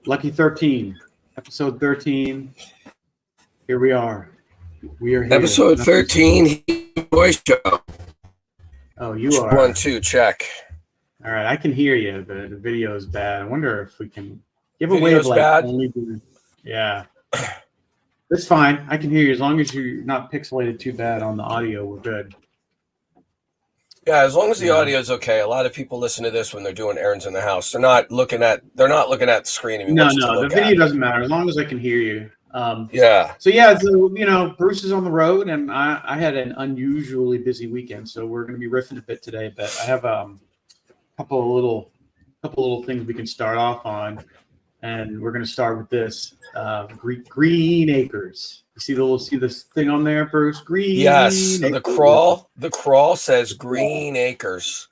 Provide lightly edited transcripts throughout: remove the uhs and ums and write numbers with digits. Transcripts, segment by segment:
Lucky 13, episode 13. Here we are. We are here. Episode 13, Heeb Goy show. Oh, you are. 1, 2, check. All right, I can hear you, but the video is bad. I wonder if we can give Video's away of like bad? only. Yeah, it's fine. I can hear you as long as you're not pixelated too bad on the audio. We're good. Yeah, as long as the audio is okay. A lot of people listen to this when they're doing errands in the house. They're not looking at the screen. No, the video doesn't matter as long as I can hear you. Yeah. So yeah, Bruce is on the road, and I had an unusually busy weekend, so we're going to be riffing a bit today. But I have a couple of little things we can start off on, and we're going to start with this Green Acres. You see this thing on there, Bruce? Green. Yes. So Acres. the crawl says Green Acres,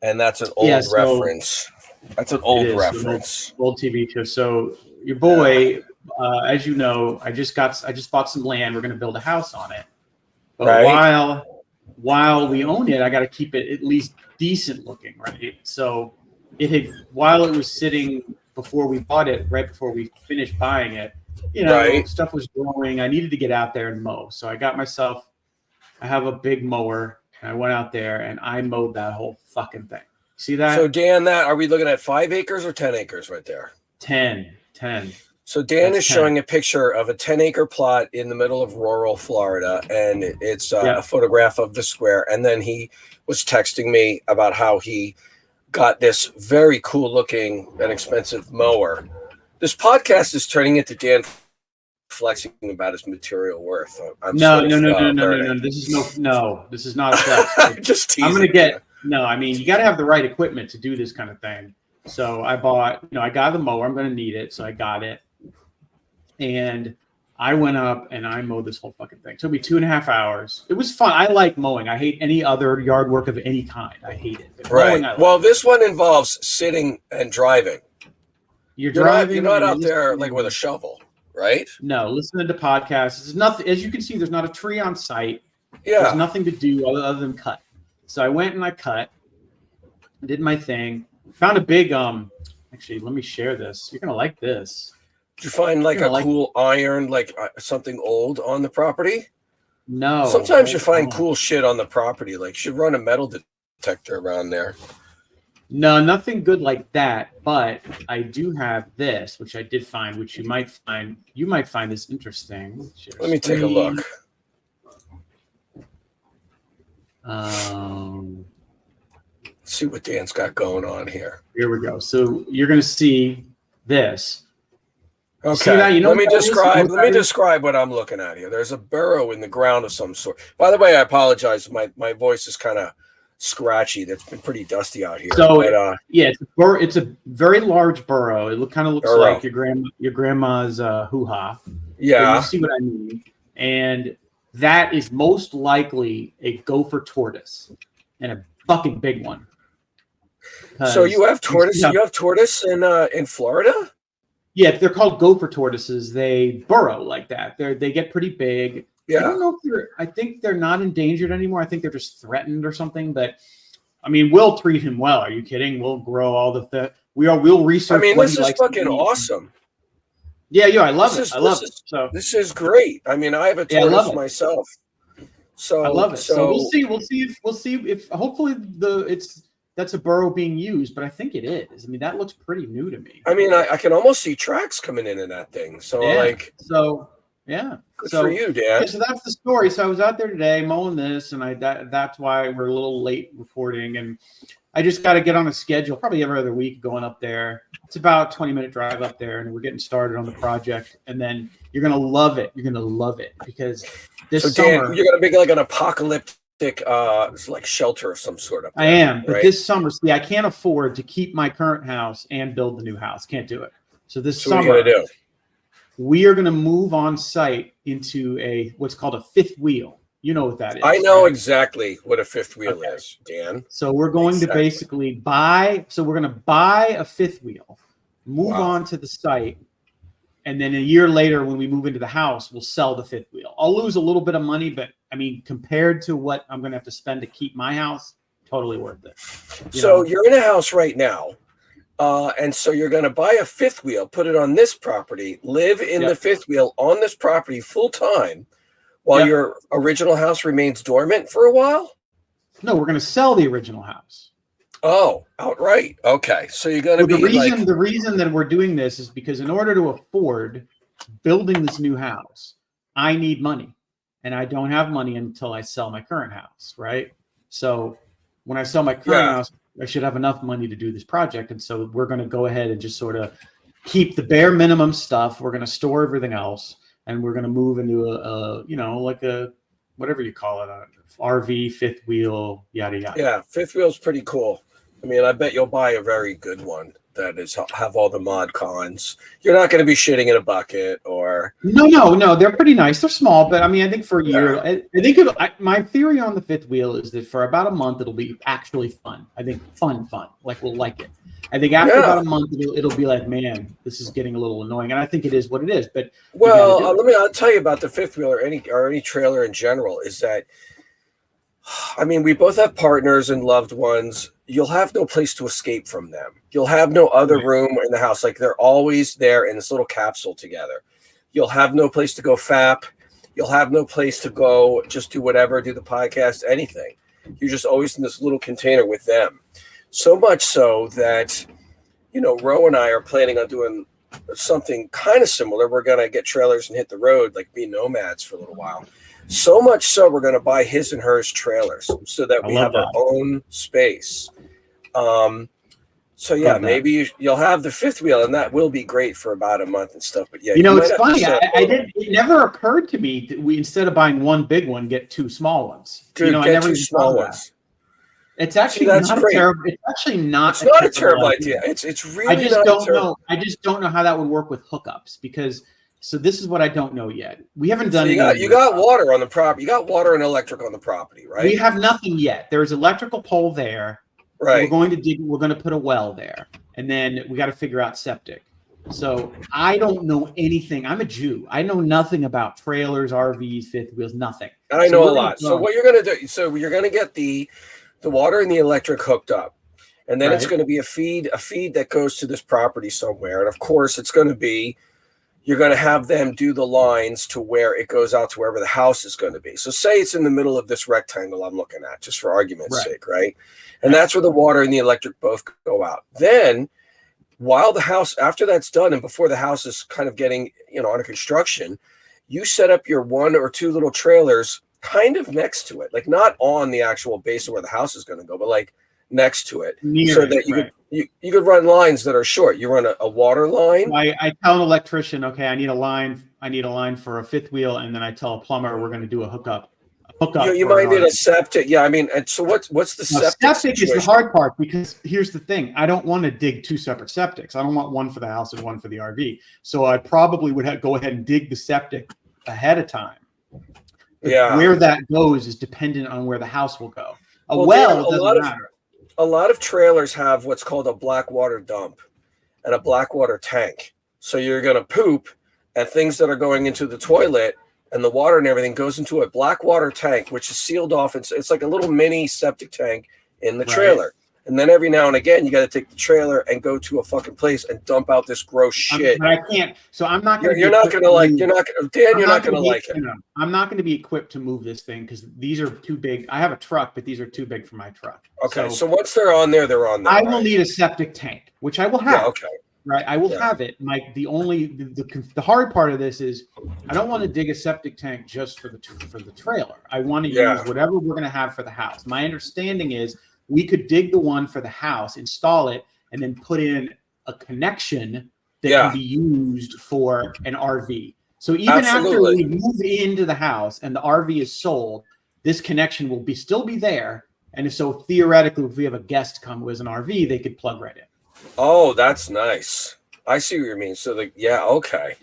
and that's an old reference. That's an old reference. Old TV show. So your boy, as you know, I just bought some land. We're going to build a house on it. But while we own it, I got to keep it at least decent looking, right? So while it was sitting before we bought it, right before we finished buying it, stuff was growing. I needed to get out there and mow. So I have a big mower, and I went out there and I mowed that whole fucking thing. See that? So Dan, are we looking at 5 acres or 10 acres right there? 10. So Dan is showing a picture of a 10-acre plot in the middle of rural Florida, and it's a photograph of the square. And then he was texting me about how he got this very cool-looking and expensive mower. This podcast is turning into Dan flexing about his material worth. No. This is not a flex. Just teasing. I'm gonna get I mean, you got to have the right equipment to do this kind of thing. So I bought, I got the mower. I'm gonna need it, so I got it. And I went up and I mowed this whole fucking thing. It took me 2.5 hours. It was fun. I like mowing. I hate any other yard work of any kind. I hate it. But right. Well, this one involves sitting and driving. You're driving. You're not out there like with a shovel, right? No, listening to podcasts. There's nothing. As you can see, there's not a tree on site. Yeah. There's nothing to do other than cut. So I went and I cut. I did my thing. Found a big Actually, let me share this. You're gonna like this. Did you find cool iron, something old on the property? No. Sometimes you find cool shit on the property. Like, you should run a metal detector around there. No, nothing good like that. But I do have this, which I did find, which you might find. You might find this interesting. Let me take a look. Let's see what Dan's got going on here. Here we go. So you're gonna see this. Okay, let me describe what I'm looking at here. There's a burrow in the ground of some sort. By the way, I apologize. My voice is kind of scratchy. That's been pretty dusty out here. So it's a very large burrow. It kind of looks like your grandma's hoo-ha. Yeah. You see what I mean? And that is most likely a gopher tortoise, and a fucking big one. So you have tortoise? You have tortoise in Florida? Yeah, they're called gopher tortoises. They burrow like that. They get pretty big. Yeah. I don't know if I think they're not endangered anymore. I think they're just threatened or something. But I mean, we'll treat him well. Are you kidding? We'll grow all we'll research. I mean, this is fucking awesome. Yeah, I love it. I love it. So this is great. I mean, I have a tortoise myself. So I love it. So we'll see if hopefully that's a burrow being used, but I think it is. I mean, that looks pretty new to me. I mean, I can almost see tracks coming in that thing. So good for you, Dan. Yeah, so that's the story. So I was out there today mowing this, and that's why we're a little late recording. And I just got to get on a schedule, probably every other week, going up there. It's about a 20-minute drive up there, and we're getting started on the project. And then you're gonna love it. You're gonna love it because this summer, Dan, you're gonna be like an apocalyptic shelter of some sort. I am, but this summer, see, I can't afford to keep my current house and build the new house. Can't do it. So this summer, what are you gonna do? We are going to move on site into what's called a fifth wheel. You know what that is. I know exactly what a fifth wheel is, Dan. So we're going to basically buy a fifth wheel, move on to the site, and then a year later when we move into the house, we'll sell the fifth wheel. I'll lose a little bit of money, but I mean, compared to what I'm going to have to spend to keep my house, totally worth it. So you're in a house right now, And so you're going to buy a fifth wheel, put it on this property, live in the fifth wheel on this property full time while your original house remains dormant for a while? No, we're going to sell the original house. Oh, outright. Okay. So you're going to the reason that we're doing this is because in order to afford building this new house, I need money, and I don't have money until I sell my current house. Right. So when I sell my current house, I should have enough money to do this project. And so we're going to go ahead and just sort of keep the bare minimum stuff. We're going to store everything else, and we're going to move into like a, whatever you call it, a RV, fifth wheel, yada, yada. Yeah. Fifth wheel's pretty cool. I mean, I bet you'll buy a very good one that is have all the mod cons. You're not going to be shitting in a bucket or. No. They're pretty nice. They're small, but I mean, I think for a year, I think my theory on the fifth wheel is that for about a month, it'll be actually fun. I think fun. Like we'll like it. I think after about a month, it'll be like, man, this is getting a little annoying. And I think it is what it is. But I'll tell you about the fifth wheel or any trailer in general is that, I mean, we both have partners and loved ones. You'll have no place to escape from them. You'll have no other room in the house. Like they're always there in this little capsule together. You'll have no place to go fap. You'll have no place to go just do whatever, do the podcast, anything. You're just always in this little container with them. So much so that, Ro and I are planning on doing something kind of similar. We're going to get trailers and hit the road, like be nomads for a little while. So much so we're going to buy his and hers trailers so that we have our own space. Maybe you'll have the fifth wheel, and that will be great for about a month and stuff. But it's funny. It never occurred to me that we, instead of buying one big one, get two small ones. Dude, I never two small ones. It's actually not a terrible. It's actually not. It's not a terrible idea. It's really. I just don't know. I just don't know how that would work with hookups because. So this is what I don't know yet. We haven't done. You got water on the property. You got water and electric on the property, right? We have nothing yet. There's electrical pole there. Right. We're going to dig. We're going to put a well there, and then we got to figure out septic. So I don't know anything. I'm a Jew. I know nothing about trailers, RVs, fifth wheels, nothing. I know a lot. So what you're going to do? So you're going to get the water and the electric hooked up, and then it's going to be a feed that goes to this property somewhere, and of course it's going to be. You're going to have them do the lines to where it goes out to wherever the house is going to be. So say it's in the middle of this rectangle I'm looking at, just for argument's sake, right? And that's where the water and the electric both go out. Then while the house, after that's done and before the house is kind of getting, under construction, you set up your one or two little trailers kind of next to it, like not on the actual base of where the house is going to go, but like next to it, you could run lines that are short. You run a water line. I tell an electrician, okay, I need a line for a fifth wheel, and then I tell a plumber we're going to do a hookup. You might need a septic. Yeah, I mean, and so what's the septic? Septic is the hard part because here's the thing: I don't want to dig two separate septics. I don't want one for the house and one for the RV. So I probably would go ahead and dig the septic ahead of time. But where that goes is dependent on where the house will go. A well doesn't matter. A lot of trailers have what's called a black water dump and a black water tank. So you're going to poop and things that are going into the toilet and the water and everything goes into a black water tank, which is sealed off. It's like a little mini septic tank in the trailer. And then every now and again, you got to take the trailer and go to a fucking place and dump out this gross shit. But I can't. So I'm not going to. You're not going to like. You're not going to. Dan, you're not going to like it. I'm not going to be equipped to move this thing because these are too big. I have a truck, but these are too big for my truck. Okay. So once they're on there, they're on there. I will need a septic tank, which I will have. Yeah, okay. Right. I will have it. Mike, the hard part of this is I don't want to dig a septic tank just for the trailer. I want to use whatever we're going to have for the house. My understanding is. We could dig the one for the house, install it, and then put in a connection that can be used for an RV. So even after we move into the house and the RV is sold, this connection will still be there. And so theoretically, if we have a guest come who has an RV, they could plug right in. Oh, that's nice. I see what you mean. So okay.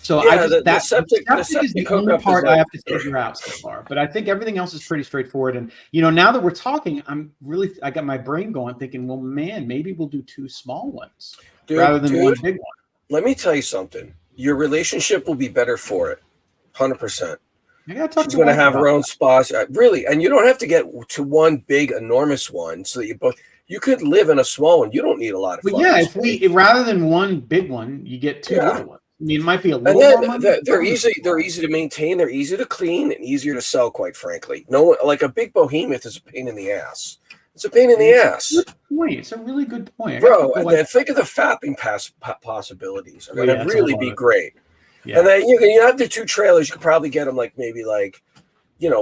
So the septic is the only part I have to figure out so far, but I think everything else is pretty straightforward. And now that we're talking, I got my brain going, thinking, well, man, maybe we'll do two small ones rather than one big one. Let me tell you something. Your relationship will be better for it, 100%. I gotta talk She's to going to wife have her about own spa. Really, and you don't have to get to one big, enormous one. So that you could live in a small one. You don't need a lot of But fucking yeah, space. rather than one big one, you get two little ones. I mean, it might be a And little then more money. they're easy. They're easy to maintain. They're easy to clean and easier to sell. Quite frankly, no one like a big behemoth is a pain in the ass. It's a pain in the ass. Good point. It's a really good point, Bro. And then think of the fapping possibilities. Are going to really be great. Yeah. And then you have the two trailers. You could probably get them maybe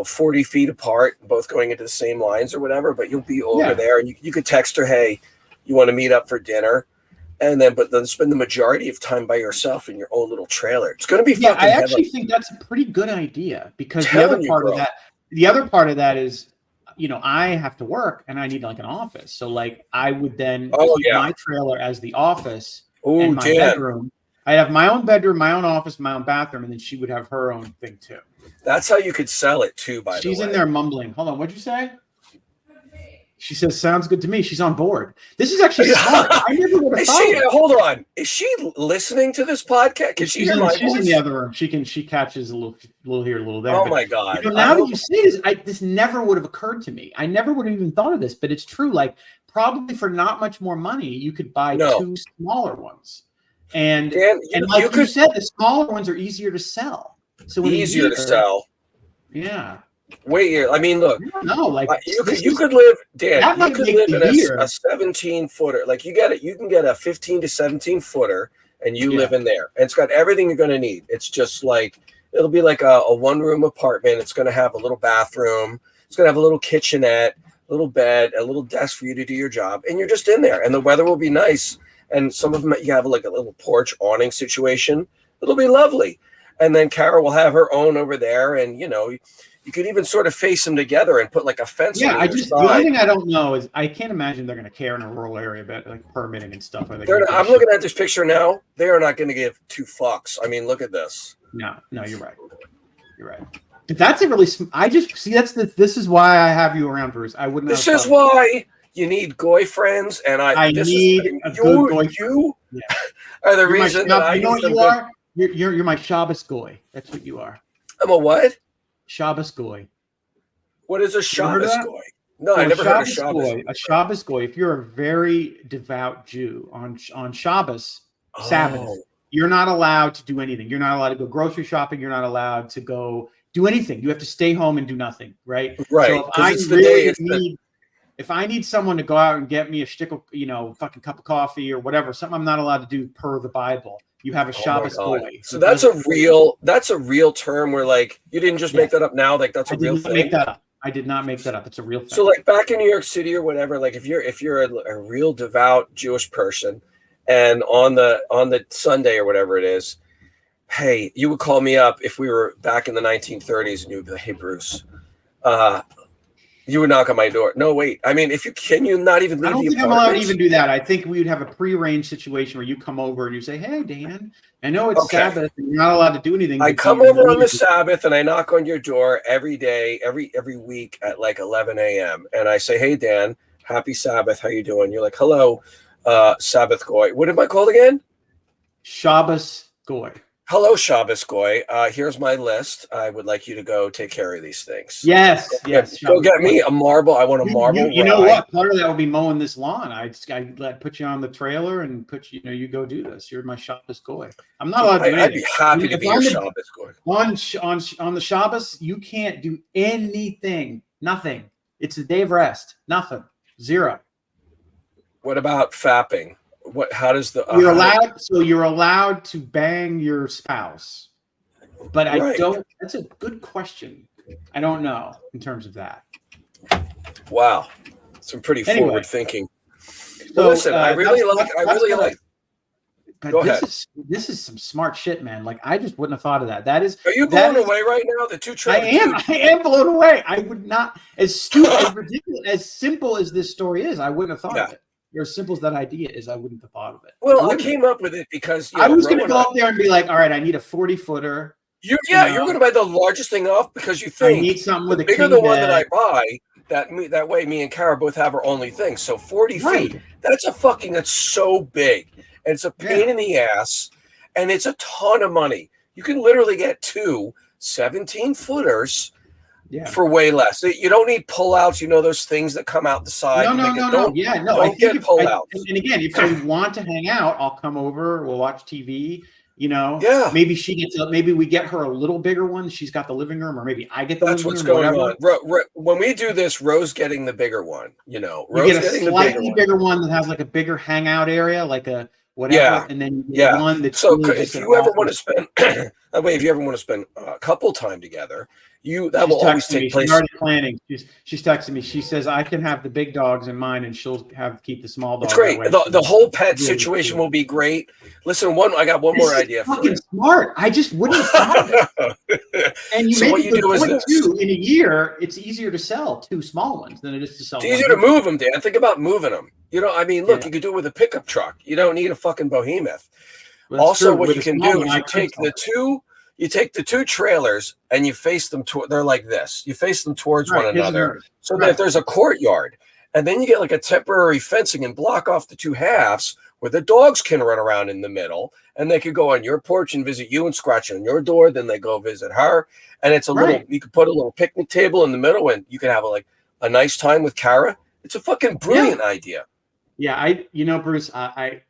40 feet apart, both going into the same lines or whatever. But you'll be over there, and you could text her, "Hey, you want to meet up for dinner?" And then spend the majority of time by yourself in your own little trailer. It's going to be fucking I actually think that's a pretty good idea because the other part of that is, I have to work and I need an office. So I would then keep my trailer as the office and my bedroom. I have my own bedroom, my own office, my own bathroom, and then she would have her own thing too. That's how you could sell it too. By the way, she's in there mumbling. Hold on, what'd you say? She says, "Sounds good to me." She's on board. This is actually smart. I never would have thought. Hold on. Is she listening to this podcast? She's in the other room. She catches a little here, a little there. Oh my god! Now that you say this, this never would have occurred to me. I never would have even thought of this, but it's true. Probably for not much more money, you could buy two smaller ones, and like you said, the smaller ones are easier to sell. So easier to sell. Yeah. Wait, I mean, look. No, you could live, Dan. You could live in a 17-footer. You can get a 15 to 17-footer, and you live in there. And it's got everything you're going to need. It's just it'll be like a one-room apartment. It's going to have a little bathroom. It's going to have a little kitchenette, a little bed, a little desk for you to do your job, and you're just in there. And the weather will be nice. And some of them, you have a little porch awning situation. It'll be lovely. And then Kara will have her own over there, and you could even sort of face them together and put a fence. Yeah, the only thing I don't know is I can't imagine they're going to care in a rural area about permitting and stuff. I'm looking at this picture now. They are not going to give two fucks. I mean, look at this. No, you're right. You're right. That's a really. I just see this is why I have you around, Bruce. I wouldn't. This is why you need Goy friends, and I need a good Goy. You are the reason that I. You know what you are? You're my Shabbos Goy. That's what you are. I'm a what? Shabbos Goy. What is a Shabbos Goy? No, I never heard of Shabbos Goy. A Shabbos Goy. If you're a very devout Jew on Shabbos, Sabbath, you're not allowed to do anything. You're not allowed to go grocery shopping. You're not allowed to go do anything. You have to stay home and do nothing. Right. Right. So if I need someone to go out and get me a shtickle, fucking cup of coffee or whatever, something I'm not allowed to do per the Bible. You have a Shabbos Goy. So that's a real term where you didn't just make that up now. That's a real thing. I did not make that up. It's a real thing. So back in New York City or whatever, if you're a real devout Jewish person, and on the Sunday or whatever it is, hey, you would call me up if we were back in the 1930s, and you would be like, "Hey, Bruce, you would knock on my door." No, wait. I mean, can you not even leave the apartment? I don't think I'm allowed to even do that. I think we would have a prearranged situation where you come over and you say, "Hey, Dan, I know it's Sabbath and you're not allowed to do anything." I come over on the Sabbath and I knock on your door every day, every week at 11 a.m. And I say, "Hey, Dan, happy Sabbath. How you doing?" You're like, "Hello, Sabbath Goy." What am I called again? Shabbos Goy. Hello, Shabbos Goy. Here's my list. I would like you to go take care of these things. Yes. Go get me a marble. I want a marble. You know what? Part of that would be mowing this lawn. I put you on the trailer and you go do this. You're my Shabbos Goy. I'm not allowed to do anything. I'd be happy to be your Shabbos Goy. On the Shabbos, you can't do anything. Nothing. It's a day of rest. Nothing. Zero. What about fapping? How does you're allowed to bang your spouse, but I don't. That's a good question. I don't know in terms of that. Wow, some pretty forward thinking. So, listen, I really like. But this is some smart shit, man. I just wouldn't have thought of that. Are you blown away right now? The two trailers. I am blown away. I would not, as stupid, as ridiculous, as simple as this story is, I wouldn't have thought of it. Or as simple as that idea is, I wouldn't have thought of it. Well, I came up with it because I was going to go up there and be like, "All right, I need a 40-footer." You're going to buy the largest thing off because you think I need something with a bigger the one that I buy. That way, me and Kara both have our only thing. So 40 feet. That's so big, and it's a pain in the ass, and it's a ton of money. You can literally get two 17 footers Yeah. for way less. You don't need pullouts. You know, those things that come out the side. No. Yeah, no. Don't get pullouts. And again, if I want to hang out, I'll come over. We'll watch TV. You know, maybe maybe we get her a little bigger one. She's got the living room, or maybe I get the living room. That's what's going on. When we do this, Rose getting the bigger one. You know, Rose get a slightly bigger one that has like a bigger hangout area, like a whatever. Yeah. And then you get one that's so really if you ever want to spend that way, if you ever want to spend a couple time together, that will always take place. She's already planning. She's texting me. She says I can have the big dogs in mine, and she'll keep the small dogs. It's great. The whole pet situation will be great. Listen, I got one more idea. Fucking smart. I just wouldn't have thought of it. And you make a good point too. In a year, it's easier to sell 2 small ones than it is to sell. It's easier to move them, Dan. Think about moving them. You know, I mean, look, you could do it with a pickup truck. You don't need a fucking behemoth. Well, also, what you can do is you take the 2 trailers and you face them they're like this. You face them towards one another so that there's a courtyard. And then you get like a temporary fencing and block off the 2 halves where the dogs can run around in the middle, and they could go on your porch and visit you and scratch on your door. Then they go visit her. And it's little, you could put a little picnic table in the middle and you can have a nice time with Kara. It's a fucking brilliant idea. Yeah. Bruce, I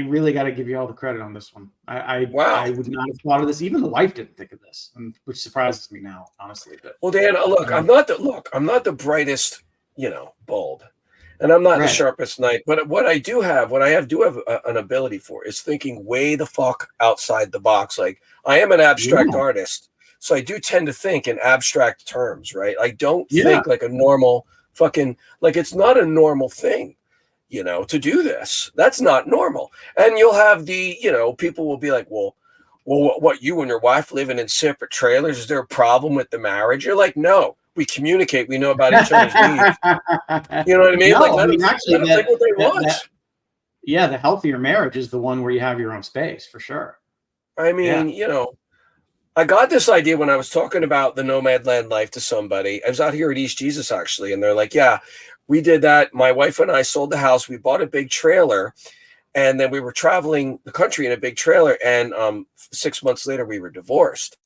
really got to give you all the credit on this one. I would not have thought of this. Even the wife didn't think of this, which surprises me now, honestly. But well, Dan, look, I'm not the brightest, bulb, and I'm not the sharpest knife. But what I do have an ability for is thinking way the fuck outside the box. Like I am an abstract artist, so I do tend to think in abstract terms, right? I don't think like a normal fucking it's not a normal thing. To do this, that's not normal. And you'll have people will be like, well, what, you and your wife living in separate trailers? Is there a problem with the marriage? You're like, no, we communicate. We know about each other's needs. You know what I mean? No, let them think what they want. The healthier marriage is the one where you have your own space, for sure. I mean, I got this idea when I was talking about the nomad land life to somebody. I was out here at East Jesus, actually, and they're like, yeah, we did that. My wife and I sold the house. We bought a big trailer, and then we were traveling the country in a big trailer. And 6 months later, we were divorced.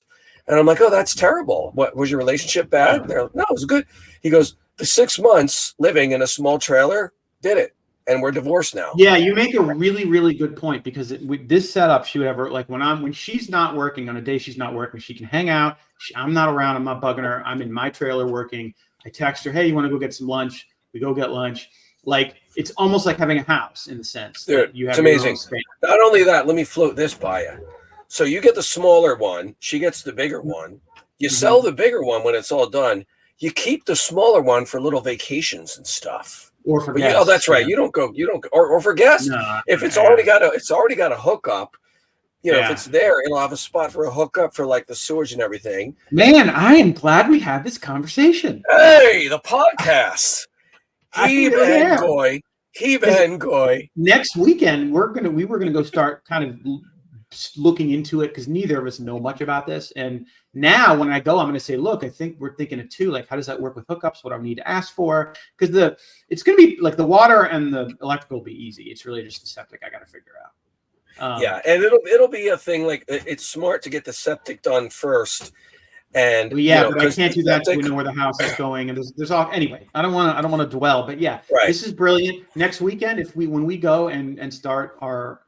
And I'm like, oh, that's terrible. What, was your relationship bad? They're like, no, it was good. He goes, the 6 months living in a small trailer did it. And we're divorced now. Yeah, you make a really, really good point, because with this setup, she would ever when she's not working, on a day she's not working, she can hang out. I'm not around. I'm not bugging her. I'm in my trailer working. I text her, hey, you want to go get some lunch? We go get lunch. It's almost like having a house in the sense. Dude, you have it's amazing. Not only that, let me float this by you. So you get the smaller one. She gets the bigger one. You sell the bigger one when it's all done. You keep the smaller one for little vacations and stuff. Or for guests. Oh, that's right. You don't go, or for guests. No, if it's already got a hookup, if it's there, it'll have a spot for a hookup for like the sewage and everything. Man, I am glad we had this conversation. Hey, the podcast. Heeb Goy. Next weekend, we were gonna go start kind of looking into it, because neither of us know much about this. And now when I go, I'm going to say, look, I think we're thinking of 2. Like, how does that work with hookups? What do I need to ask for? Because it's going to be like the water and the electrical will be easy. It's really just the septic I got to figure out. And it'll be a thing. Like, it's smart to get the septic done first. And but I can't do that until we know where the house is going. And there's all anyway. I don't want to dwell, but this is brilliant. Next weekend, when we go and start our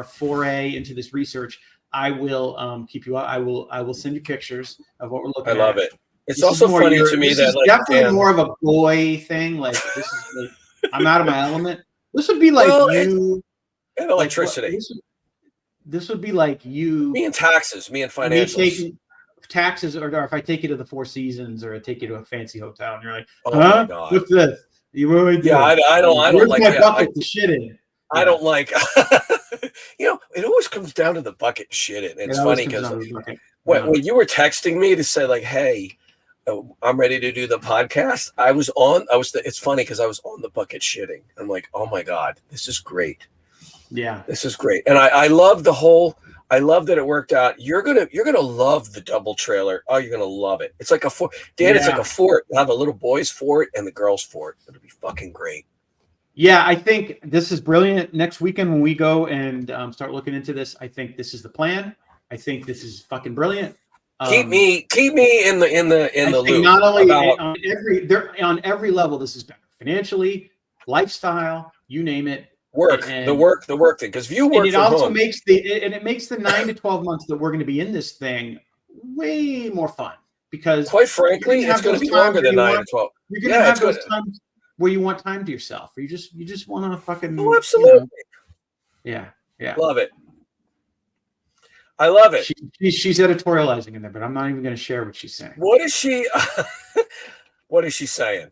foray into this research, I will keep you up. I will send you pictures of what we're looking at. I love it. It's also funny to me that definitely more of a boy thing. Like, this is I'm out of my element. This would be like you and electricity. This would be like you. Me and taxes. Me and financials. Taxes, or if I take you to the Four Seasons, or I take you to a fancy hotel, and you're like, oh my God, what's this? I don't like my bucket to shit in. I don't like. It always comes down to the bucket shit in. It's funny because when you were texting me to say like, hey, I'm ready to do the podcast, it's funny because I was on the bucket shitting. I'm like, oh my God, this is great. Yeah, this is great. And I love I love that it worked out. You're gonna love the double trailer. Oh, you're gonna love it. It's like a fort. Dan, it's like a fort. You'll have the little boys fort and the girls fort. It'll be fucking great. Yeah, I think this is brilliant. Next weekend when we go and start looking into this, I think this is the plan. I think this is fucking brilliant. Keep me in the loop. Not only on every level, this is better financially, lifestyle, you name it. The work thing. Because if you work it also makes the 9 to 12 months that we're going to be in this thing way more fun, because quite frankly, it's going to be longer than 9 to 12. You're going to have those times where you want time to yourself, or you just want to fucking. Oh, absolutely. Yeah. Love it. I love it. She's editorializing in there, but I'm not even going to share what she's saying. What is she? What is she saying?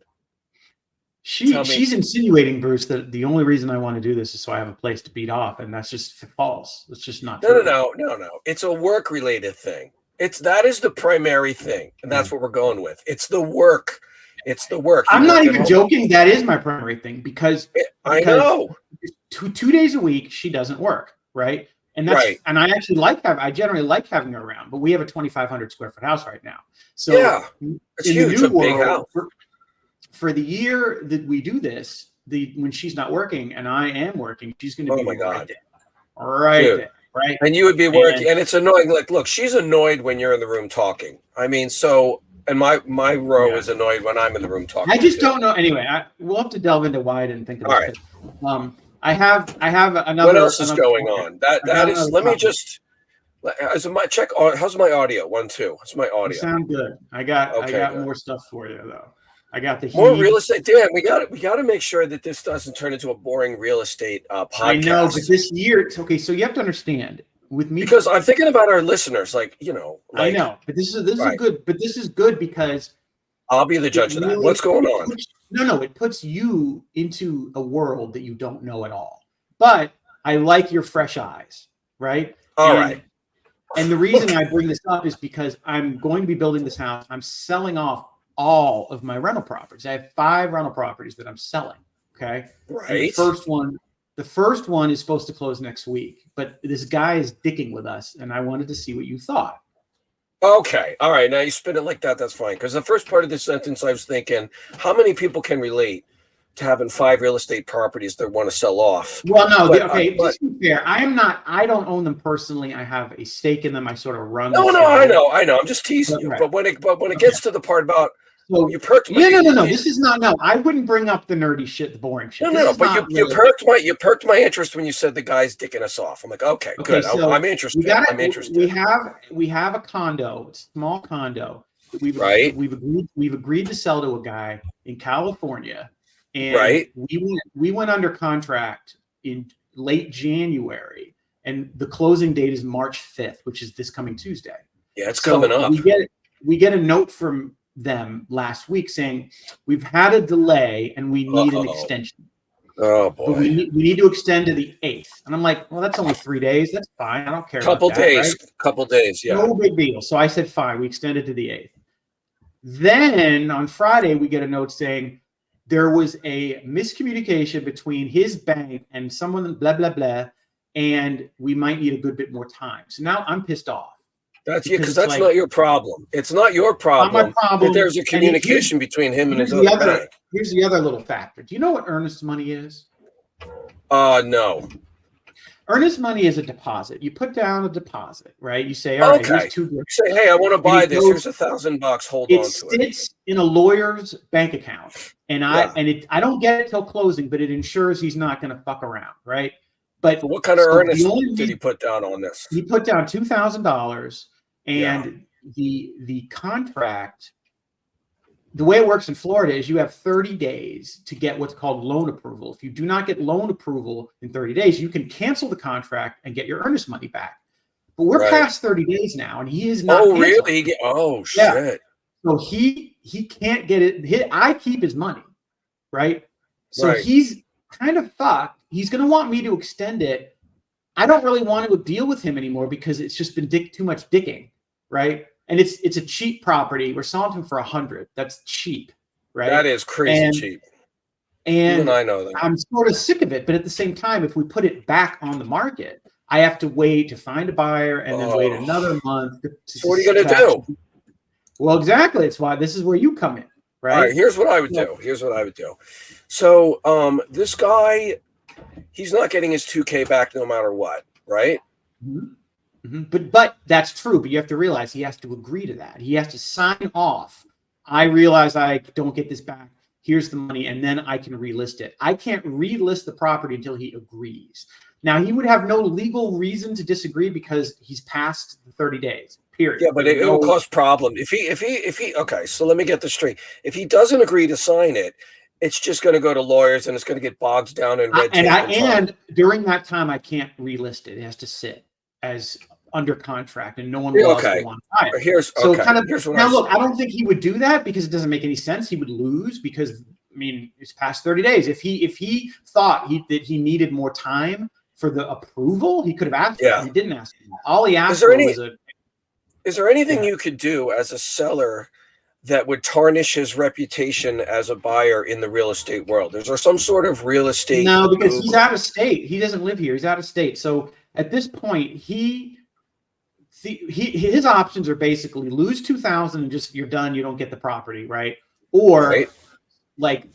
She's insinuating, Bruce, that the only reason I want to do this is so I have a place to beat off, and that's just false. It's just not true. No. It's a work-related thing. That is the primary thing, and that's what we're going with. It's the work. It's the work. I'm not even joking. That is my primary thing, because I know 2 days a week she doesn't work, right? And that's right. And I actually I generally like having her around, but we have a 2,500 square foot house right now. So yeah, it's huge. A big house. For the year that we do this, when she's not working and I am working, she's going to be right there. Right. And you would be working, and it's annoying. Like, look, she's annoyed when you're in the room talking. I mean, and my row is annoyed when I'm in the room talking. I just don't know. Anyway, we'll have to delve into why I didn't think of it. All right. I have another. What else is going on? That is. Let me just. How's my audio? 1, 2. How's my audio? You sound good. I got more stuff for you though. I got the more real estate. Damn, we got to make sure that this doesn't turn into a boring real estate podcast. I know, but this year, okay. So you have to understand with me, because I'm thinking about our listeners. I know, but this is good. But this is good because I'll be the judge of that. What's going on? No, it puts you into a world that you don't know at all. But I like your fresh eyes, right? All right. And the reason I bring this up is because I'm going to be building this house. I'm selling off all of my rental properties. I have 5 rental properties that I'm selling. Okay. Right. The first one is supposed to close next week, but this guy is dicking with us, and I wanted to see what you thought. Okay. All right. Now you spin it like that. That's fine. Because the first part of this sentence, I was thinking, how many people can relate to having 5 real estate properties that want to sell off? Well, no. Just to be fair, I don't own them personally. I have a stake in them. I sort of run. No. I know. I'm just teasing you. Right. But when it gets to the part about, you perked my no. This is not. No, I wouldn't bring up the nerdy shit, the boring shit. No. But you perked my interest when you said the guy's dicking us off. I'm like, okay, good. So I'm interested. I'm interested. We have a condo, a small condo. We've agreed to sell to a guy in California, and we went under contract in late January, and the closing date is March 5th, which is this coming Tuesday. Yeah, it's coming up. We get a note from them last week saying we've had a delay and we need an extension. Oh boy. But we need to extend to the 8th. And I'm like, well, that's only 3 days. That's fine. I don't care. Couple days. Yeah. No big deal. So I said, fine. We extended to the 8th. Then on Friday, we get a note saying there was a miscommunication between his bank and someone, blah, blah, blah. And we might need a good bit more time. So now I'm pissed off. Because that's not your problem. It's not your problem. Not my problem. That there's a communication between him and his other bank. Here's the other little factor. Do you know what earnest money is? No. Earnest money is a deposit. You put down a deposit, right? You say, all right, here's $2. You say, hey, I want to buy this. Here's $1,000. Hold on to it. It sits in a lawyer's bank account, and I don't get it till closing, but it ensures he's not going to fuck around, right? But so what kind of earnest did he put down on this? He put down $2,000, and the contract. The way it works in Florida is you have 30 days to get what's called loan approval. If you do not get loan approval in 30 days, you can cancel the contract and get your earnest money back. But we're past 30 days now, and he is not. Oh, really? Oh, shit. Yeah. So he can't get it. I keep his money, right? So he's kind of fucked. He's going to want me to extend it. I don't really want to deal with him anymore because it's just been too much dicking, right? And it's a cheap property. We're selling him for $100. That's cheap, right? That is crazy cheap. And even I know that. I'm sort of sick of it. But at the same time, if we put it back on the market, I have to wait to find a buyer and then wait another month. So what are you going to do? Well, exactly. It's why this is where you come in, right? All right. Here's what I would do. So this guy, he's not getting his $2,000 back no matter what, right? Mm-hmm. But that's true. But you have to realize he has to agree to that. He has to sign off. I realize I don't get this back. Here's the money, and then I can relist it. I can't relist the property until he agrees. Now, he would have no legal reason to disagree because he's past the 30 days. Period. Yeah, but it will cause problem if he. Okay, so let me get this straight. If he doesn't agree to sign it, it's just going to go to lawyers and it's going to get bogged down in red tape. And during that time, I can't relist it. It has to sit as under contract, and no one will also want to buy it. Look, I don't think he would do that because it doesn't make any sense. He would lose because it's past 30 days. If he thought that he needed more time for the approval, he could have asked. Yeah, he didn't ask. All he asked for was a. Is there anything you could do as a seller that would tarnish his reputation as a buyer in the real estate world? Is there some sort of real estate? No, because he's out of state. He doesn't live here. He's out of state. So at this point, his options are basically lose 2,000 and just you're done. You don't get the property, right? Or like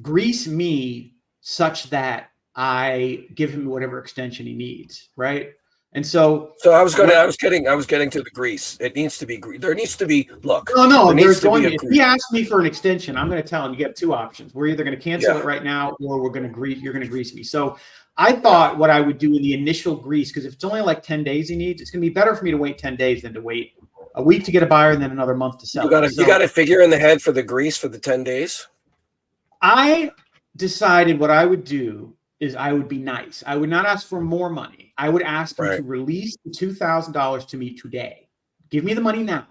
grease me such that I give him whatever extension he needs, right? And so I was getting to the grease. It needs to be there needs to be look. No, if he asks me for an extension, I'm going to tell him you get two options. We're either going to cancel it right now, or you're going to grease me. So I thought what I would do in the initial grease, because if it's only like 10 days he needs, it's going to be better for me to wait 10 days than to wait a week to get a buyer and then another month to sell. You got to figure in the head for the grease for the 10 days. I decided what I would do is I would be nice. I would not ask for more money. I would ask him to release the $2,000 to me today. Give me the money now,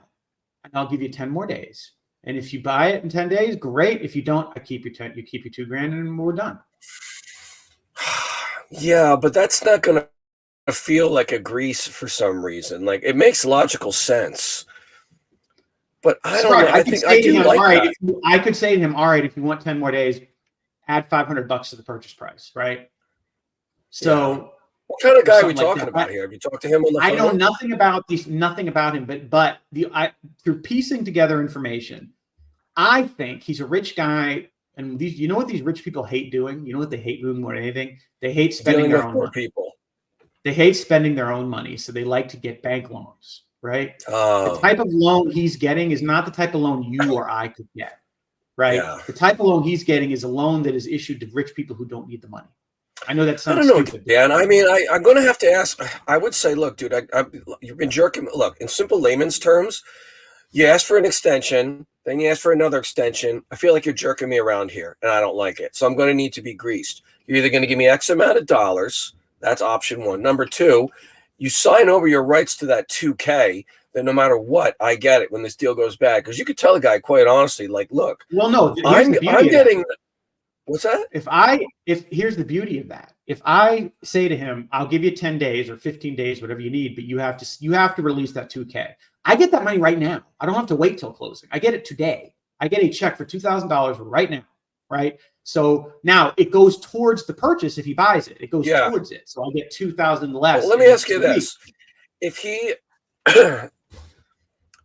and I'll give you 10 more days. And if you buy it in 10 days, great. If you don't, I keep your $2,000 and we're done. Yeah, but that's not going to feel like a grease for some reason. Like it makes logical sense. But I don't know. I think I do like that. I could say to him, all right, if you want 10 more days, add $500 to the purchase price, right? So, what kind of guy are we talking about here? Have you talked to him on the phone? I know nothing about him, but through piecing together information, I think he's a rich guy. And you know what these rich people hate doing? You know what they hate doing more than anything? They hate spending their own money. People. They hate spending their own money, so they like to get bank loans, right? The type of loan he's getting is not the type of loan you or I could get. Right. Yeah. The type of loan he's getting is a loan that is issued to rich people who don't need the money. I know that sounds stupid. Yeah, and I mean, I'm going to have to ask. I would say, look, dude, you've been jerking. Look, in simple layman's terms, you ask for an extension, then you ask for another extension. I feel like you're jerking me around here, and I don't like it. So I'm going to need to be greased. You're either going to give me X amount of dollars. That's option one. Number two, you sign over your rights to that $2,000. That no matter what, I get it when this deal goes bad. Because you could tell the guy quite honestly, like, look, well, no, I'm getting. What's that? Here's the beauty of that. If I say to him, I'll give you 10 days or 15 days, whatever you need, but you have to release that $2,000. I get that money right now. I don't have to wait till closing. I get it today. I get a check for $2,000 right now. Right. So now it goes towards the purchase. If he buys it, it goes towards it. So I get 2,000 less. Well, let me ask you this: if he.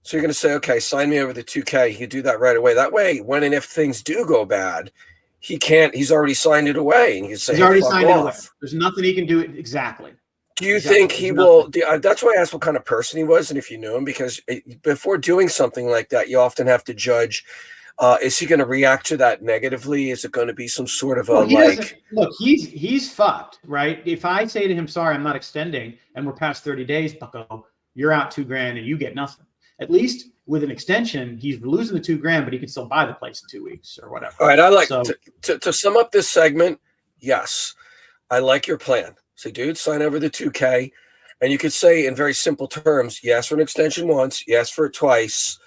So you're going to say, okay, sign me over the $2,000. You do that right away. That way, when and if things do go bad, he's already signed it away. And you can say, he's already signed it away. There's nothing he can do. Exactly. Do you think he will? That's why I asked what kind of person he was and if you knew him, because before doing something like that, you often have to judge, is he going to react to that negatively? Is it going to be some sort of look, he's fucked, right? If I say to him, sorry, I'm not extending, and we're past 30 days, bucko, you're out $2,000 and you get nothing. At least with an extension, he's losing the $2,000, but he can still buy the place in 2 weeks or whatever. All right. To sum up this segment. Yes, I like your plan. Say, dude, sign over the $2,000. And you could say in very simple terms, yes, for an extension once, yes, for it twice.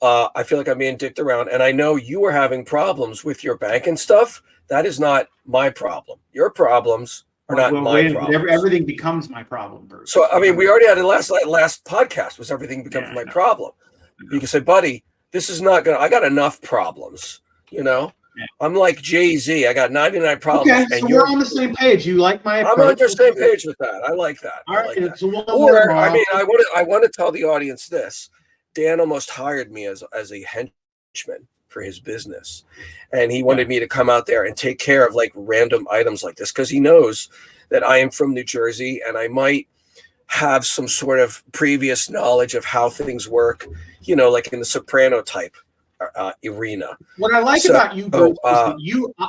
I feel like I'm being dicked around. And I know you were having problems with your bank and stuff. That is not my problem. Your problems are not my problem. Everything becomes my problem, Bruce. So, I mean, we already had it last podcast was everything becomes my problem. You can say, buddy, this is not going to, I got enough problems, you know? Yeah. I'm like Jay-Z. I got 99 problems. Okay, so we're on the same page. You like my approach? I'm on your same page with that. I like that. All right. Like that. Or, I mean, I want to tell the audience this. Dan almost hired me as a henchman for his business. And he wanted me to come out there and take care of like random items like this because he knows that I am from New Jersey and I might have some sort of previous knowledge of how things work, you know, like in the soprano type arena. What I like about you, Bruce, is that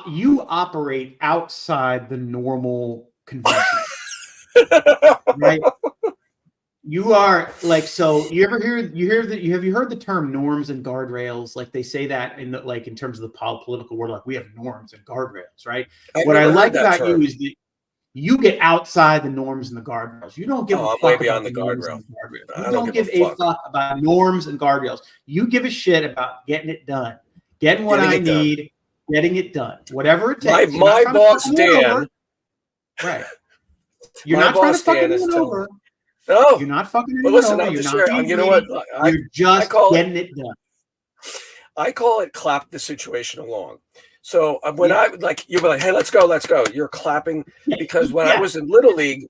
you operate outside the normal convention, right? You are like, so you have you heard the term norms and guardrails? Like they say that in the, like in terms of the political world, like we have norms and guardrails, right? What I like about you is that you get outside the norms and the guardrails. You don't give a fuck about the guardrail. You don't give a fuck about norms and guardrails. You give a shit about getting it done, getting what I need, getting it done, whatever it takes. My boss, Dan. Right. You're not trying to fuck anyone over. No, you're not fucking anyone over. You're not. You know what? You're just getting it done. I call it clap the situation along. So when I like, you'll be like, "Hey, let's go." You're clapping because when I was in Little League,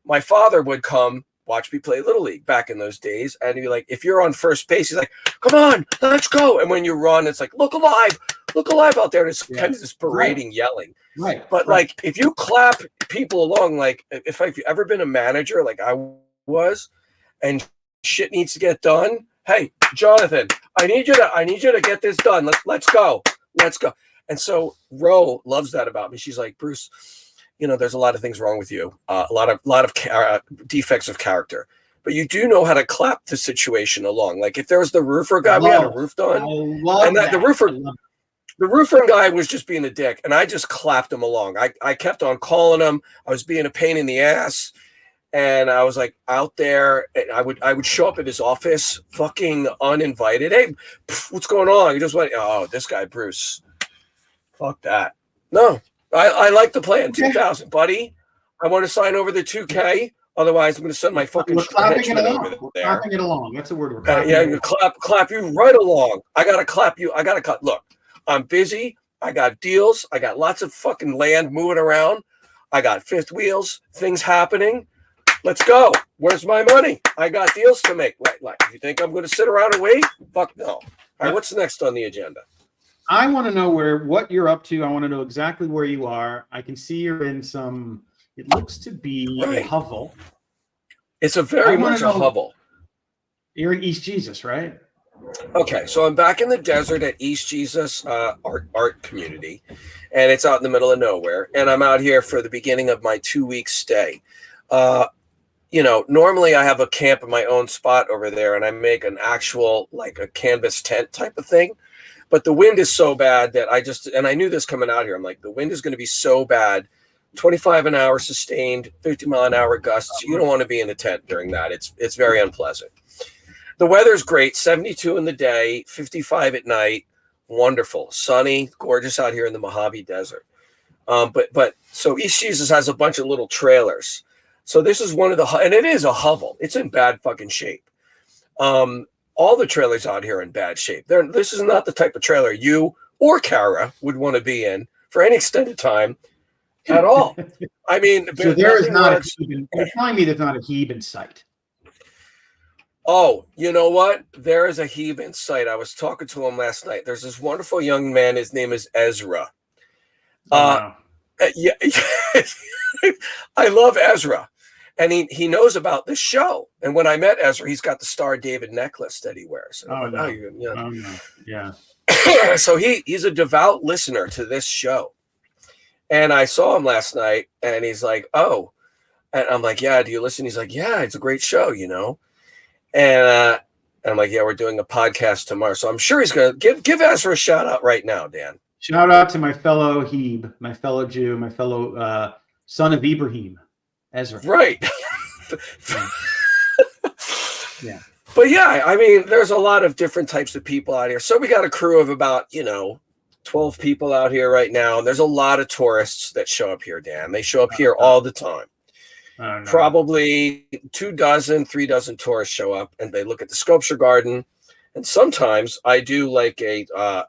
my father would come watch me play Little League back in those days, and he'd be like, "If you're on first base, he's like, come on, let's go." And when you run, it's like, look alive out there." And it's kind of this parading, yelling. Right. But like, if you clap people along, like if you've ever been a manager, like I was, and shit needs to get done. Hey, Jonathan, I need you to get this done. Let's go. And so Ro loves that about me. She's like, Bruce, you know, there's a lot of things wrong with you, a lot of defects of character, but you do know how to clap the situation along. Like if there was the roofer guy, we had a roof done, and the roofer guy was just being a dick, and I just clapped him along. I kept on calling him. I was being a pain in the ass. And I was like out there, and I would show up at his office, fucking uninvited. Hey, what's going on? He just went, oh, this guy, Bruce. Fuck that. No, I like to play in 2000, buddy. I want to sign over the 2K. Otherwise, I'm going to send my fucking clapping it along. That's the word we're clapping. Yeah, you clap you right along. I got to clap you. Look, I'm busy. I got deals. I got lots of fucking land moving around. I got fifth wheels, things happening. Let's go. Where's my money? I got deals to make. Like, you think I'm going to sit around and wait? Fuck no. All right, what's next on the agenda? I want to know what you're up to. I want to know exactly where you are. I can see you're in some, it looks to be a hovel. It's a very much a hovel. You're in East Jesus, right? Okay, so I'm back in the desert at East Jesus art community, and it's out in the middle of nowhere. And I'm out here for the beginning of my 2-week stay. You know, normally I have a camp in my own spot over there, and I make an actual, like a canvas tent type of thing. But the wind is so bad that I knew this coming out here. I'm like, the wind is going to be so bad, 25 an hour sustained, 50-mile-an-hour gusts. You don't want to be in a tent during that. It's very unpleasant. The weather's great, 72 in the day, 55 at night. Wonderful, sunny, gorgeous out here in the Mojave Desert. But so East Jesus has a bunch of little trailers. So this is one of the, and it is a hovel. It's in bad fucking shape. All the trailers out here are in bad shape. This is not the type of trailer you or Kara would want to be in for any extended time at all. I mean, so there is not you're telling me there's not a Heeb in sight. Oh, you know what? There is a Heeb in sight. I was talking to him last night. There's this wonderful young man. His name is Ezra. Yeah, I love Ezra. And he knows about this show. And when I met Ezra, he's got the Star David necklace that he wears. Yeah. So he's a devout listener to this show. And I saw him last night, and he's like, oh. And I'm like, yeah, do you listen? He's like, yeah, it's a great show, you know. And I'm like, yeah, we're doing a podcast tomorrow. So I'm sure he's going to give Ezra a shout out right now, Dan. Shout out to my fellow Heeb, my fellow Jew, my fellow son of Ibrahim. Ezra. Right. Yeah. But yeah, I mean, there's a lot of different types of people out here. So we got a crew of about, 12 people out here right now. And there's a lot of tourists that show up here, Dan. They show up here all the time. Probably 3 tourists show up, and they look at the sculpture garden. And sometimes I do like a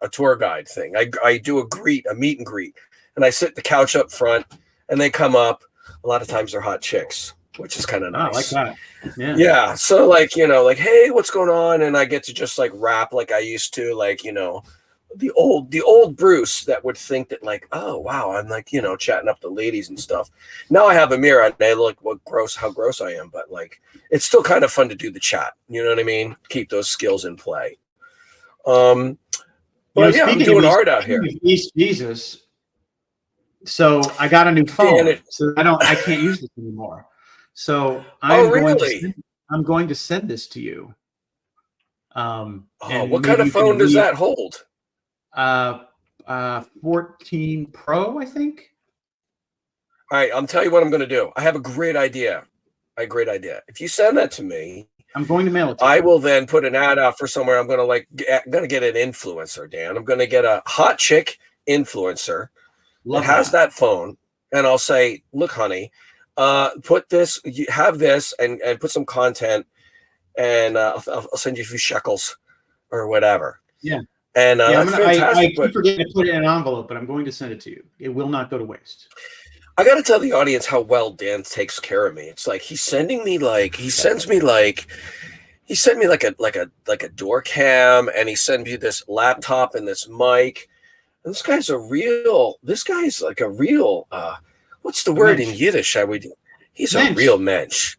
tour guide thing. I do a meet and greet. And I sit the couch up front, and they come up. A lot of times they're hot chicks, which is kind of nice. I like that. Yeah. Yeah. So like, hey, what's going on? And I get to just like rap like I used to, like, the old Bruce that would think that like, oh wow, I'm like, you know, chatting up the ladies and stuff. Now I have a mirror and I look how gross I am, but like it's still kind of fun to do the chat. You know what I mean? Keep those skills in play. But yeah, I'm doing art out here. East Jesus. So I got a new phone, so I can't use this anymore. So I'm going to send this to you. What kind of phone does that hold? 14 Pro, I think. All right, I'll tell you what I'm going to do. I have a great idea. If you send that to me, I'm going to mail it to you. I will then put an ad out for somewhere. I'm going to get an influencer, Dan. I'm going to get a hot chick influencer that has that phone, and I'll say, look, honey, put this, you have this, and put some content, and I'll send you a few shekels or whatever. Yeah. And I keep forgetting to put it in an envelope, but I'm going to send it to you. It will not go to waste. I got to tell the audience how well Dan takes care of me. It's like he sent me like a door cam, and he sent me this laptop and this mic. And this guy's like a real what's the word in Yiddish? He's a real mensch.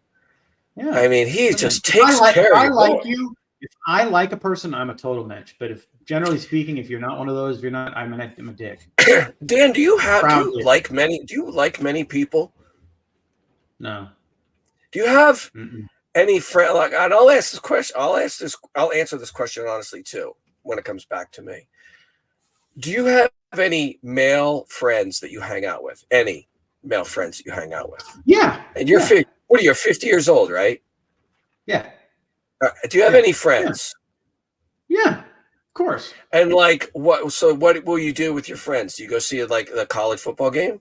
Yeah. I mean, he just takes care of you. If I like a person, I'm a total mensch. But if generally speaking, if you're not one of those, I'm a dick. Dan, do you like many people? No. Do you have any friend? Like, and I'll ask this question. I'll answer this question honestly too when it comes back to me. Do you have any male friends that you hang out with? Any male friends that you hang out with? Yeah. And you're what are you? 50 years old, right? Yeah. Do you have any friends? Yeah, of course. And like, what will you do with your friends? Do you go see like the college football game?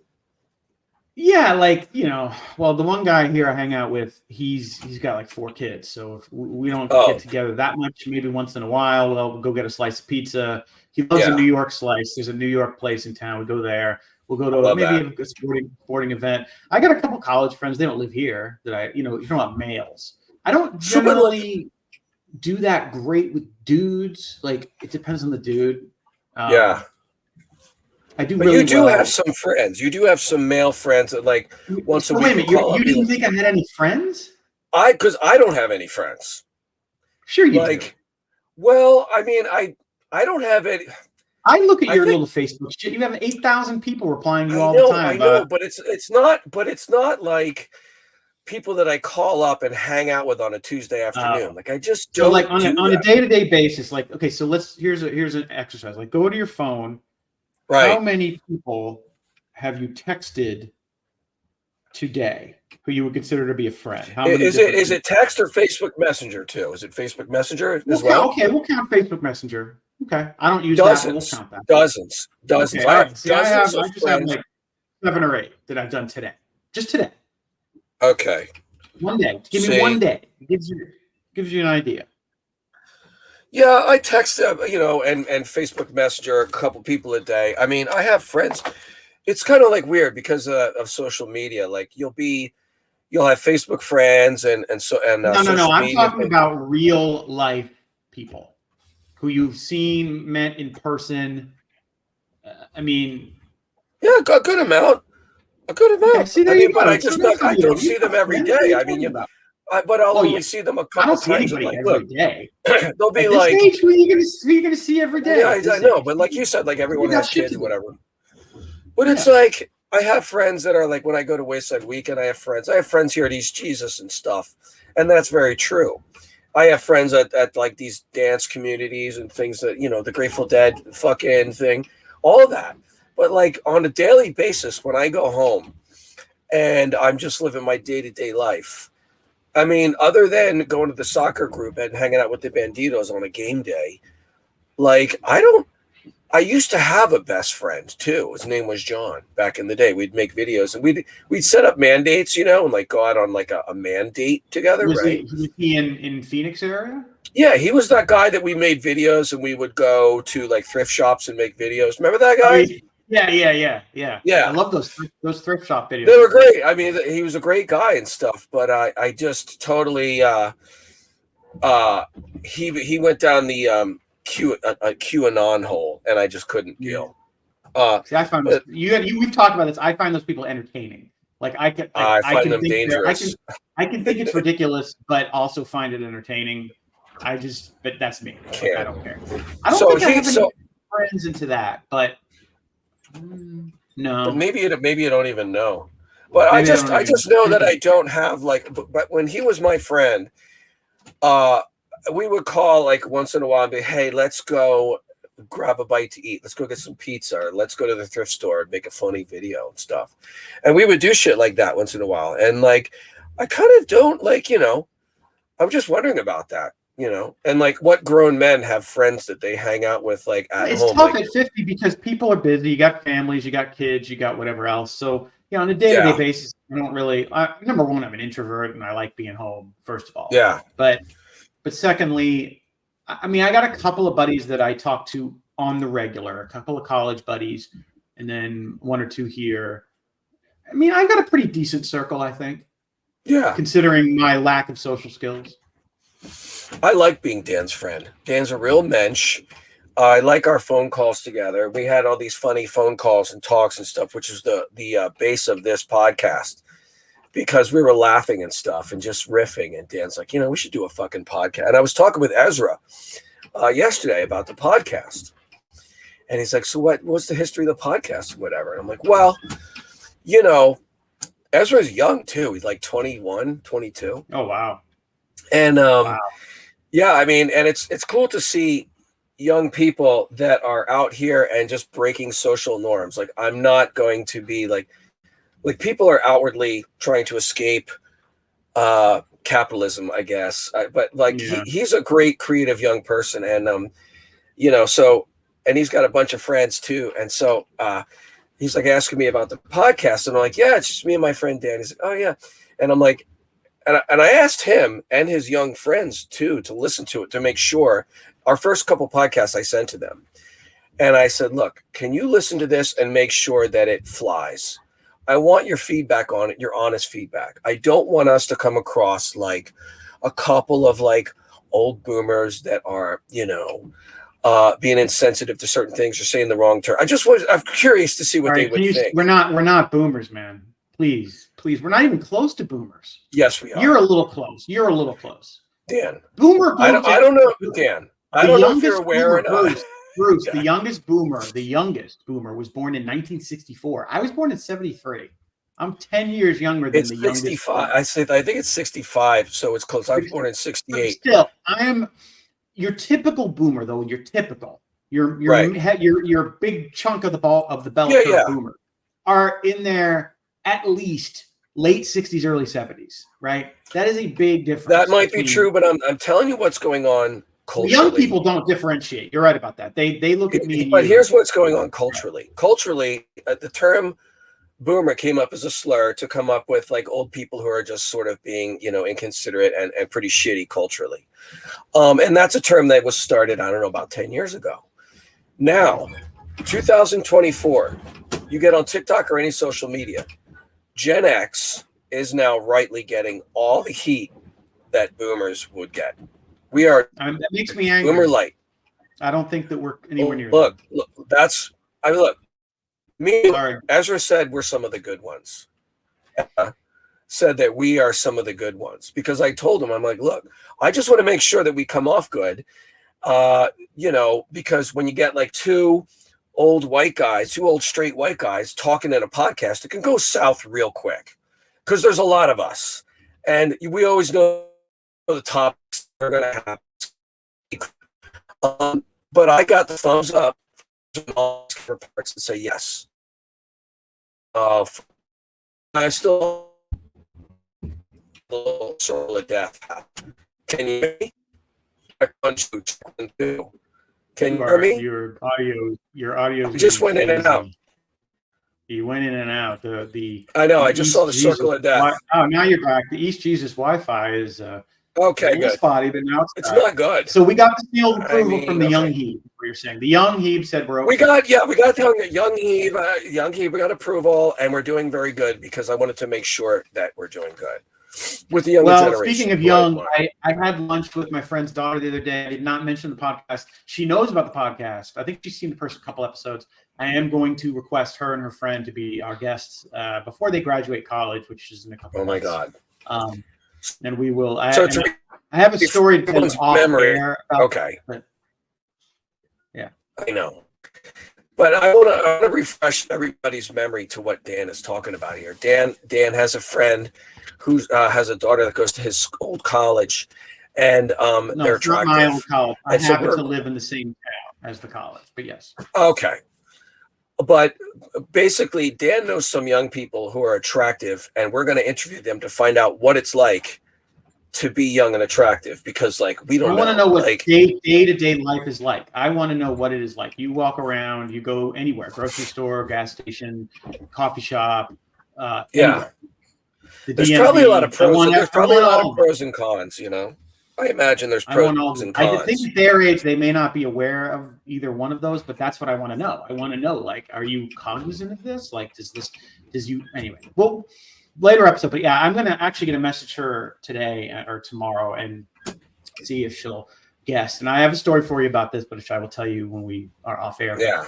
Yeah, like, you know, well, the one guy here I hang out with, he's got like 4 kids. So if we don't get together that much, maybe once in a while, we'll go get a slice of pizza. He loves a New York slice. There's a New York place in town. We go there. We'll go to maybe a sporting event. I got a couple college friends. They don't live here that you're talking about males. I don't generally do that great with dudes. Like, it depends on the dude. Yeah. I do. But you do have some friends. You do have some male friends that like once a week. Wait a minute. You didn't think I had any friends? Because I don't have any friends. Sure you do. Well, I mean, I don't have any. I look at your little Facebook shit. You have 8,000 people replying to you all the time. I know, but it's not like people that I call up and hang out with on a Tuesday afternoon. Like I just don't. So like on a day-to-day basis, like, okay, so here's an exercise. Like, go to your phone. Right. How many people have you texted today who you would consider to be a friend? How many is it text or Facebook Messenger too? Is it Facebook Messenger as well? Okay, we'll count Facebook Messenger. Okay, I don't use dozens, that. We'll count that. Dozens. Okay, I have dozens I just have like 7 or 8 that I've done today. Just today. Okay. One day. Give me one day. It gives you an idea. Yeah, I text and Facebook Messenger a couple people a day. I mean, I have friends. It's kind of like weird because of social media. Like you'll have Facebook friends and no. I'm talking about real life people who you've seen, met in person. I mean, yeah, a good amount. Okay, but I don't see them every day. I mean, but I'll only see them a couple times. Every day. They'll be at like, this age, who are you gonna see every day? Yeah, I know, but like you said, like everyone has kids or whatever. But it's like I have friends that are like when I go to Wayside Weekend, I have friends here at East Jesus and stuff, and that's very true. I have friends at like these dance communities and things that the Grateful Dead fucking thing, all that. But like on a daily basis, when I go home and I'm just living my day-to-day life. I mean, other than going to the soccer group and hanging out with the Banditos on a game day, like I used to have a best friend too. His name was John. Back in the day, we'd make videos and we'd set up mandates, and like go out on like a mandate together. Was right? he in Phoenix area? Yeah, he was that guy that we made videos and we would go to like thrift shops and make videos. Remember that guy? Yeah. I love those thrift shop videos. They were great. I mean, he was a great guy and stuff, but I just totally he went down the QAnon hole, and I just couldn't deal. See, I find this, we've talked about this. I find those people entertaining. Like I find them dangerous. I can think it's ridiculous, but also find it entertaining. But that's me. Like, I don't care. I don't think I have any friends into that, but no. But maybe you don't even know. But I just know that I don't have but when he was my friend, we would call like once in a while and be, hey, let's go grab a bite to eat. Let's go get some pizza, or let's go to the thrift store and make a funny video and stuff. And we would do shit like that once in a while. And like, I kind of don't I'm just wondering about that, and like what grown men have friends that they hang out with like at it's home. It's tough at 50 because people are busy. You got families, you got kids, you got whatever else. So, on a day-to-day basis, I don't really, number one, I'm an introvert and I like being home, first of all. Yeah. But secondly, I mean, I got a couple of buddies that I talk to on the regular, a couple of college buddies, and then one or two here. I mean, I've got a pretty decent circle, I think. Yeah. Considering my lack of social skills. I like being Dan's friend. Dan's a real mensch. I like our phone calls together. We had all these funny phone calls and talks and stuff, which is the base of this podcast, because we were laughing and stuff and just riffing. And Dan's like, we should do a fucking podcast. And I was talking with Ezra yesterday about the podcast. And he's like, so what's the history of the podcast or whatever? And I'm like, well, Ezra's young too. He's like 21, 22. Oh, wow. And yeah, I mean, and it's cool to see young people that are out here and just breaking social norms. Like, I'm not going to be like people are outwardly trying to escape capitalism, I guess. But like, he's a great creative young person. And, so, and he's got a bunch of friends too. And so he's like asking me about the podcast. And I'm like, yeah, it's just me and my friend Dan. He's like, oh yeah. And I'm like, and I asked him and his young friends too to listen to it, to make sure. Our first couple podcasts I sent to them. And I said, look, can you listen to this and make sure that it flies? I want your feedback on it, your honest feedback. I don't want us to come across like a couple of like old boomers that are, being insensitive to certain things or saying the wrong term. I'm curious to see what they would think. We're not boomers, man. Please. We're not even close to boomers. Yes, we are. You're a little close. Dan. Boomer. I don't know, Dan. I don't know if you're aware or not. Bruce, the youngest boomer was born in 1964. I was born in 73. I'm 10 years younger than the youngest. 65. I think it's 65, so it's close. I was born in 68. Still, I am your typical boomer, though. You're typical. Your big chunk of the bell curve boomer are in there at least late 60s, early 70s, right? That is a big difference. That might be true, but I'm telling you what's going on culturally. Young people don't differentiate. You're right about that. They look at me. But here's what's going on culturally. Culturally, the term boomer came up as a slur to come up with like old people who are just sort of being, inconsiderate and pretty shitty culturally. And that's a term that was started, I don't know, about 10 years ago. Now, 2024, you get on TikTok or any social media, Gen X is now rightly getting all the heat that boomers would get. We are that makes me angry. Boomer light. I don't think that we're anywhere near look, Ezra said we're some of the good ones. Said that we are some of the good ones, because I told him, I'm like, look, I just want to make sure that we come off good. Because when you get like two old straight white guys talking in a podcast, it can go south real quick because there's a lot of us. And we always know the topics are going to happen. But I got the thumbs up from all parts to say yes. I'm still a little soul of death. Can you hear me? Can you hear me? Your audio just went in and out. You went in and out. I know. I just saw the circle of death. Now you're back. The East Jesus Wi-Fi is okay. Good. Spotty, but now it's not good. So we got the sealed approval from the young Heeb. What you're saying? The young Heeb said we're okay. We got young Heeb. We got approval, and we're doing very good because I wanted to make sure that we're doing good. with the younger generation. Speaking of young, I had lunch with my friend's daughter the other day. I did not mention the podcast. She knows about the podcast. I think she's seen the first couple episodes. I am going to request her and her friend to be our guests before they graduate college, which is in a couple of months. Oh, my God. And we will. I I have a story to tell off memory. air About, okay. Yeah. I know. But I want to refresh everybody's memory to what Dan is talking about here. Dan has a friend who has a daughter that goes to his old college, and they're attractive. Not my old college. I happen to live in the same town as the college, but yes. Okay. But basically, Dan knows some young people who are attractive, and we're going to interview them to find out what it's like to be young and attractive, because we don't know. I want to know what day-to-day life is like. I want to know what it is like. You walk around, you go anywhere, grocery store, gas station, coffee shop. Yeah. There's probably a lot of pros. There's probably a lot of pros and cons, I imagine there's pros and cons. I think at their age, they may not be aware of either one of those, but that's what I want to know. I want to know, are you cognizant of this? Anyway, well, later episode, but yeah, I'm going to actually get a message her today or tomorrow and see if she'll guess. And I have a story for you about this, but I will tell you when we are off air. Yeah.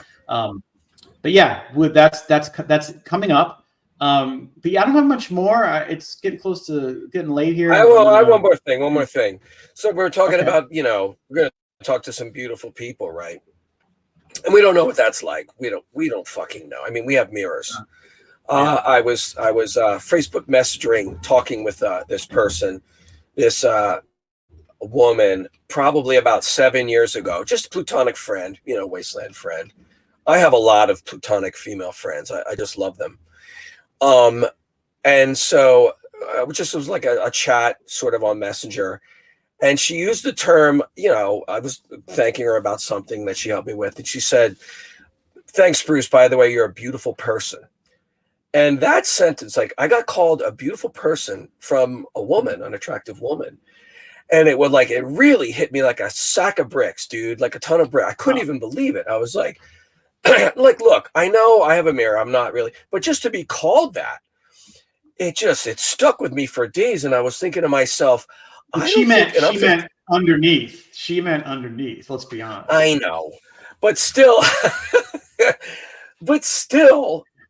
But yeah, that's coming up. But yeah, I don't have much more. It's getting close to getting late here. I have one more thing. So we're talking about, we're going to talk to some beautiful people, right? And we don't know what that's like. We don't fucking know. I mean, we have mirrors. I was Facebook messaging, talking with this person, this woman, probably about 7 years ago, just a platonic friend, wasteland friend. I have a lot of platonic female friends. I just love them. And so it was like a chat sort of on Messenger, and she used the term, I was thanking her about something that she helped me with. And she said, "Thanks, Bruce. By the way, you're a beautiful person." And that sentence, I got called a beautiful person from a woman, an attractive woman. And it really hit me like a sack of bricks, dude, like a ton of bricks. I couldn't even believe it. I was like, look, I know I have a mirror. I'm not really, but just to be called that, it stuck with me for days. And I was thinking to myself, she meant underneath. She meant underneath. Let's be honest. I know, but still,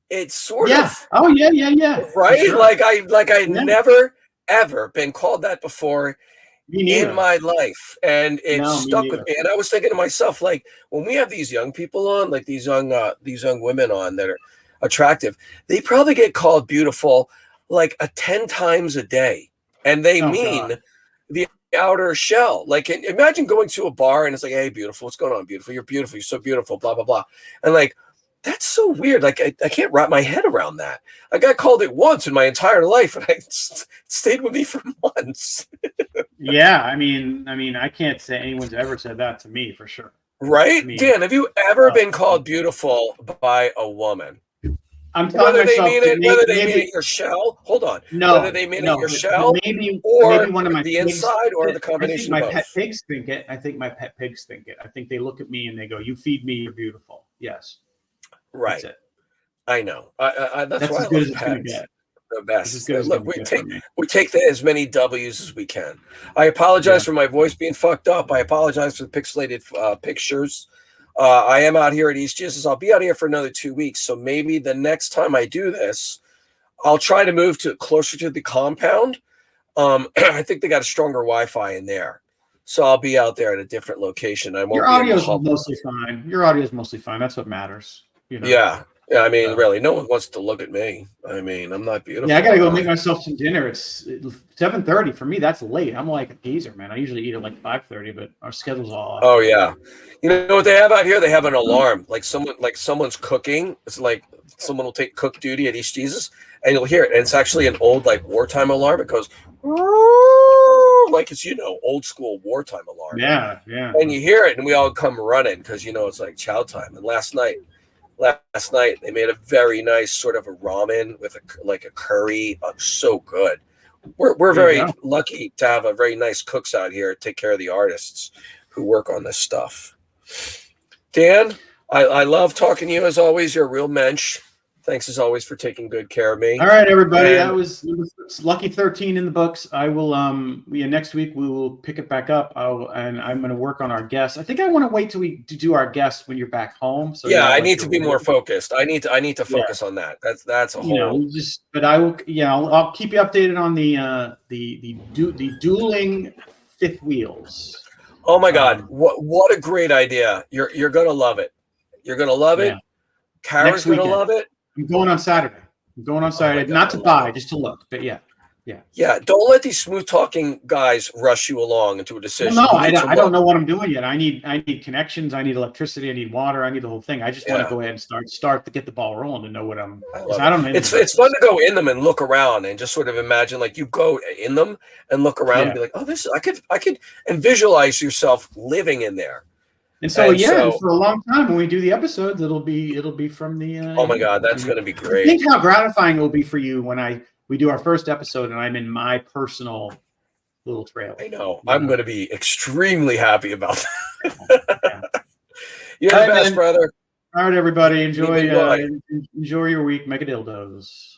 it's sort of. Oh yeah. Right. Sure. I never ever been called that before in my life, and it stuck with me. And I was thinking to myself, when we have these young people on, these young women on that are attractive, they probably get called beautiful 10 times a day, and they mean God. The outer shell. Imagine going to a bar and it's like, "Hey, beautiful, what's going on, beautiful? You're beautiful. You're so beautiful." Blah blah blah, and that's so weird. I can't wrap my head around that. I got called it once in my entire life, and it stayed with me for months. Yeah, I mean, I can't say anyone's ever said that to me for sure. Right, Dan? Have you ever been called beautiful by a woman? I'm telling whether myself they mean it your shell. Hold on. No, whether they mean it your shell, maybe one of my the pigs, inside, or the combination I think of both. My pet pigs think it. I think my pet pigs think it. I think they look at me and they go, "You feed me, you're beautiful." Yes. Right. That's it. I know. That's why as good as it's going to get. The best. Look, we take as many W's as we can. I apologize for my voice being fucked up. I apologize for the pixelated pictures. I am out here at East Jesus. I'll be out here for another 2 weeks. So maybe the next time I do this, I'll try to move closer to the compound. I think they got a stronger Wi-Fi in there. So I'll be out there at a different location. Your audio is mostly fine. Your audio is mostly fine. That's what matters. Yeah. Yeah, I mean, really, no one wants to look at me. I mean, I'm not beautiful. Yeah, I gotta go make myself some dinner. It's 7:30 for me. That's late. I'm like a geezer, man. I usually eat at 5:30, but our schedule's all off. Oh yeah, you know what they have out here? They have an alarm. Someone's cooking. It's like someone will take cook duty at East Jesus, and you'll hear it. And it's actually an old wartime alarm. It goes it's old school wartime alarm. Yeah. And you hear it, and we all come running because it's chow time. And last night they made a very nice sort of a ramen with a curry. So good. We're very lucky to have a very nice cooks out here take care of the artists who work on this stuff. Dan, I love talking to you as always. You're a real mensch. Thanks as always for taking good care of me. All right, everybody. That was lucky 13 in the books. I will next week we will pick it back up. And I'm going to work on our guests. I think I want to wait till we do our guests when you're back home. So yeah, I need to be more focused. I need to focus on that. That's a whole. But I will. Yeah, I'll keep you updated on the dueling fifth wheels. Oh my God! What a great idea! You're gonna love it. You're gonna love it. Kara's gonna love it. I'm going on Saturday. Not to buy, just to look. But yeah. Don't let these smooth talking guys rush you along into a decision. Well, no, I don't know what I'm doing yet. I need connections. I need electricity. I need water. I need the whole thing. I just want to go ahead and start to get the ball rolling to know what I'm. I don't know. It's fun to go in them and look around and just sort of imagine, like, you go in them and look around and be like, oh, this I could and visualize yourself living in there. And so for a long time when we do the episodes, it'll be from the. Oh my God, that's going to be great. Think how gratifying it will be for you when we do our first episode and I'm in my personal little trailer. I know. I'm going to be extremely happy about that. You're the best, brother. All right, everybody. Enjoy your week. Mega dildos.